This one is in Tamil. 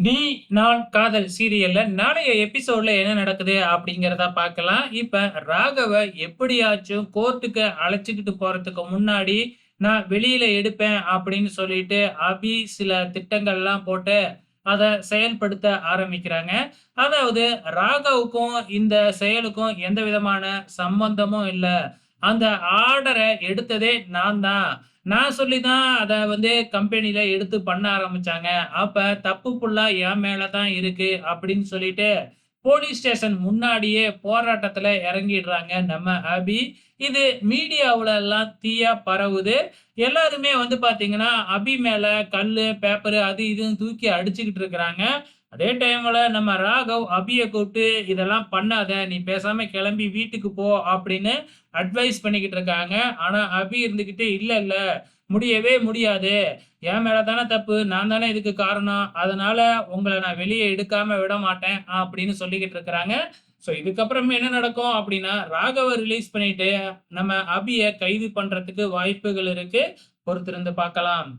நீ நான் காதல் சீரியல்ல நாளைய எபிசோட்ல என்ன நடக்குது அப்படிங்கிறத பார்க்கலாம். இப்ப ராகவ எப்படியாச்சும் கோர்ட்டுக்கு அழைச்சுக்கிட்டு போறதுக்கு முன்னாடி நான் வெளியில எடுப்பேன் அப்படின்னு சொல்லிட்டு அபி சில திட்டங்கள்லாம் போட்டு அத செயல்படுத்த ஆரம்பிக்கிறாங்க. அதாவது ராகவுக்கும் இந்த செயலுக்கும் எந்த விதமான சம்பந்தமும் இல்ல. அந்த ஆர்டர எடுத்ததே நான் தான். நான் சொல்லி தான் அத கம்பெனில எடுத்து பண்ண ஆரம்பிச்சாங்க. அப்ப தப்பு ஃபுல்லா என் மேல தான் இருக்கு அப்படின்னு சொல்லிட்டு, போலீஸ் ஸ்டேஷன் முன்னாடியே போராட்டத்துல இறங்கிடுறாங்க நம்ம அபி. இது மீடியாவுல எல்லாம் தீயா பரவுது. எல்லாருமே பார்த்தீங்கன்னா, அபி மேல கல்லு, பேப்பரு அது இதுன்னு தூக்கி அடிச்சுக்கிட்டு இருக்கிறாங்க. அதே டைம்ல நம்ம ராகவ் அபிய கூப்பிட்டு, "இதெல்லாம் பண்ணாத. நீ பேசாம கிளம்பி வீட்டுக்கு போ" அப்படின்னு அட்வைஸ் பண்ணிக்கிட்டு இருக்காங்க. ஆனா அபி இருந்துகிட்டு, "இல்ல, இல்ல. முடியவே முடியாது. என் மேல தானே தப்பு. நான் தானே இதுக்கு காரணம். அதனால உங்கள நான் வெளிய எடுக்காம விடமாட்டேன்." அப்படின்னு சொல்லிக்கிட்டு இருக்கிறாங்க. ஸோ இதுக்கப்புறம் என்ன நடக்கும் அப்படின்னா, ராகவ ரிலீஸ் பண்ணிட்டு நம்ம அபிய கைது பண்றதுக்கு வாய்ப்புகள் இருக்கு. பொறுத்திருந்து பார்க்கலாம்.